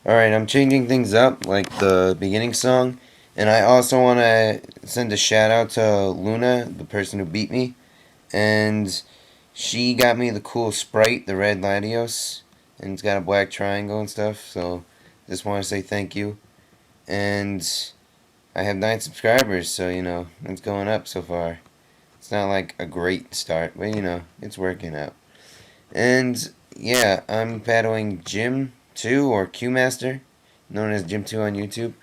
Alright, I'm changing things up, like the beginning song. And I also want to send a shout out to Luna, the person who beat me. And she got me the cool Sprite, the RedLatios. And it's got a black triangle and stuff. So just want to say thank you. And I have 9 subscribers, so it's going up so far. It's not like a great start, but it's working out. And yeah, I'm paddling JJM2 or Q-Master, known as JJM2 on YouTube.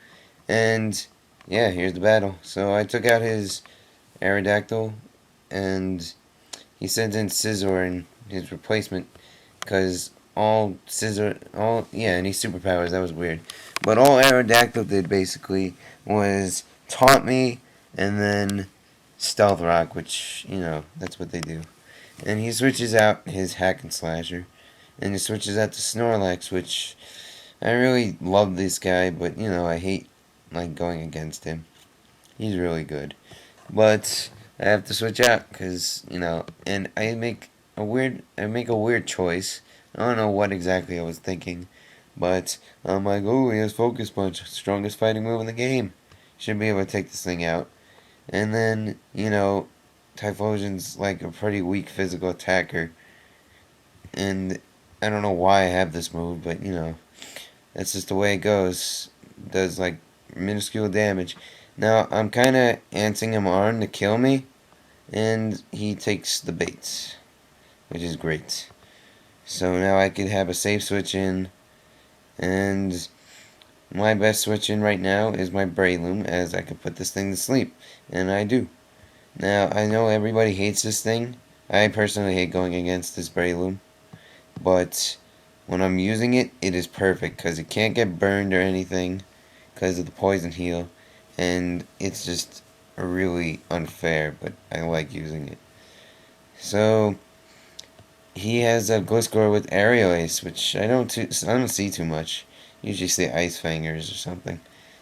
And yeah, here's the battle. So I took out his Aerodactyl, and he sent in Scizor in his replacement, because and he's superpowers, that was weird. But all Aerodactyl did basically was taunt me, and then Stealth Rock, which, that's what they do. And he switches out his Hack and Slasher, and he switches out to Snorlax, which I really love this guy, but I hate going against him. He's really good, but I have to switch out because and I make a weird choice. I don't know what exactly I was thinking, but I'm like, oh, he has Focus Punch, strongest fighting move in the game. Should be able to take this thing out. And then Typhlosion's like a pretty weak physical attacker, and I don't know why I have this move, but that's just the way it goes. It does like minuscule damage. Now I'm kind of antsing him on to kill me, and he takes the baits, which is great. So now I could have a safe switch in, and my best switch in right now is my Breloom, as I could put this thing to sleep, and I do. Now I know everybody hates this thing. I personally hate going against this Breloom, but when I'm using it, it is perfect because it can't get burned or anything because of the poison heal, and it's just really unfair, but I like using it. So he has a Gliscor with Aerial Ace, which I don't see too much. Usually see Ice Fangers or something.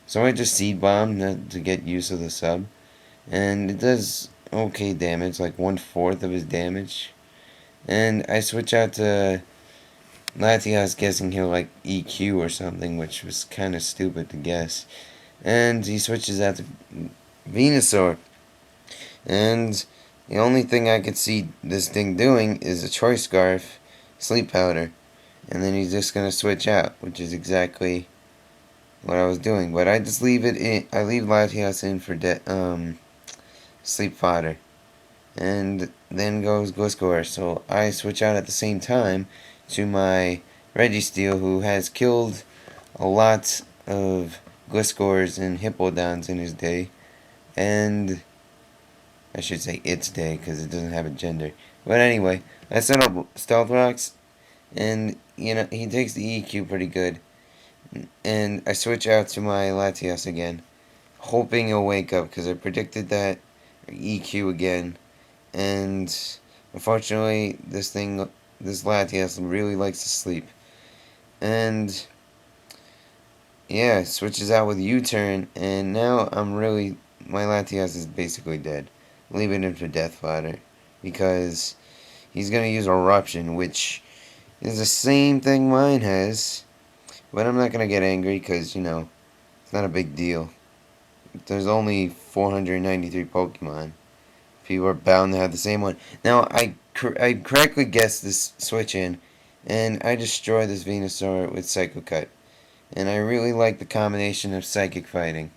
So I just Seed Bomb to get use of the sub, and it does okay damage, like 1/4 of his damage. And I switch out to Latias, guessing he'll like EQ or something, which was kind of stupid to guess. And he switches out to Venusaur. And the only thing I could see this thing doing is a Choice Scarf, Sleep Powder. And then he's just going to switch out, which is exactly what I was doing. But I just leave it in. I leave Latias in for Sleep Fodder. And then goes Gliscor. So I switch out at the same time to my Registeel, who has killed a lot of Gliscors and Hippowdons in his day. And I should say its day, because it doesn't have a gender. But anyway, I set up Stealth Rocks, and he takes the EQ pretty good. And I switch out to my Latias again, hoping he'll wake up, because I predicted that EQ again. And unfortunately, this Latias really likes to sleep. And yeah, it switches out with U-turn, and now my Latias is basically dead. Leaving him for death fodder, because he's going to use Eruption, which is the same thing mine has. But I'm not going to get angry, because, it's not a big deal. There's only 493 Pokemon. People are bound to have the same one. Now, I correctly guessed this switch in, and I destroy this Venusaur with Psycho Cut. And I really like the combination of Psychic Fighting.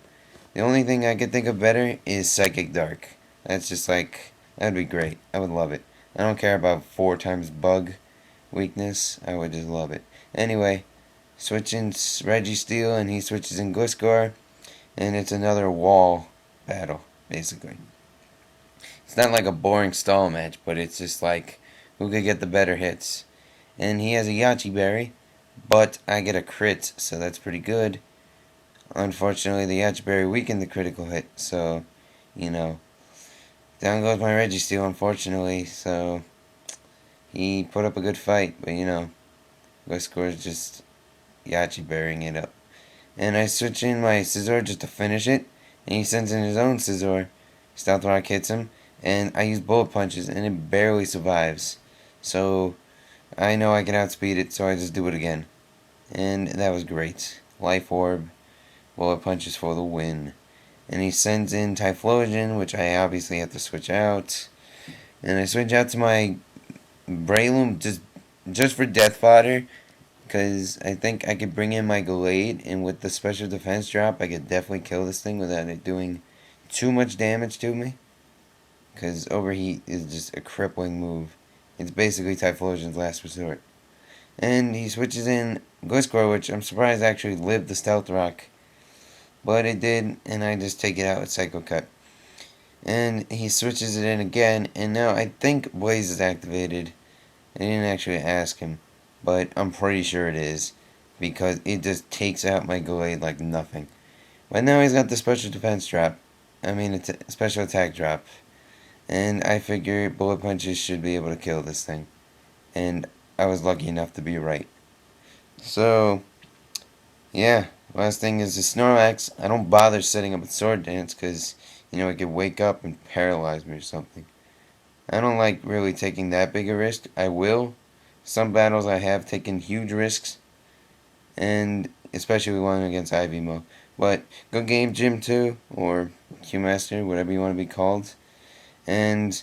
The only thing I could think of better is Psychic Dark. That's just like, that'd be great. I would love it. I don't care about 4 times Bug weakness. I would just love it. Anyway, switching Registeel, and he switches in Gliscor, and it's another wall battle, basically. It's not like a boring stall match, but it's just like, who could get the better hits. And he has a Yachi Berry, but I get a crit, so that's pretty good. Unfortunately, the Yachi Berry weakened the critical hit, so, down goes my Registeel, unfortunately, so he put up a good fight, but, Gliscor is just Yachi Berrying it up. And I switch in my Scizor just to finish it, and he sends in his own Scizor. Stealth Rock hits him, and I use Bullet Punches, and it barely survives. So I know I can outspeed it, so I just do it again. and that was great. Life Orb, Bullet Punches for the win. And he sends in Typhlosion, which I obviously have to switch out. And I switch out to my Breloom just for death fodder, because I think I could bring in my Gallade, and with the special defense drop, I could definitely kill this thing without it doing too much damage to me. Because Overheat is just a crippling move. It's basically Typhlosion's last resort. And he switches in Gliscor, which I'm surprised actually lived the Stealth Rock. But it did, and I just take it out with Psycho Cut. And he switches it in again, and now I think Blaze is activated. I didn't actually ask him, but I'm pretty sure it is, because it just takes out my Gallade like nothing. But now he's got the special defense drop. I mean, special attack drop. And I figure Bullet Punches should be able to kill this thing. And I was lucky enough to be right. So, yeah. Last thing is the Snorlax. I don't bother setting up a Sword Dance because, it could wake up and paralyze me or something. I don't like really taking that big a risk. I will. Some battles I have taken huge risks. And especially one against Ivymo. But go game JJM2 or Q-Master, whatever you want to be called. And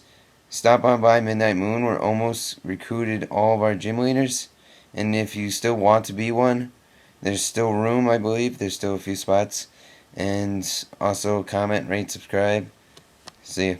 stop on by Midnight Moon. We're almost recruited all of our gym leaders. And if you still want to be one, there's still room, I believe. There's still a few spots. And also comment, rate, subscribe. See ya.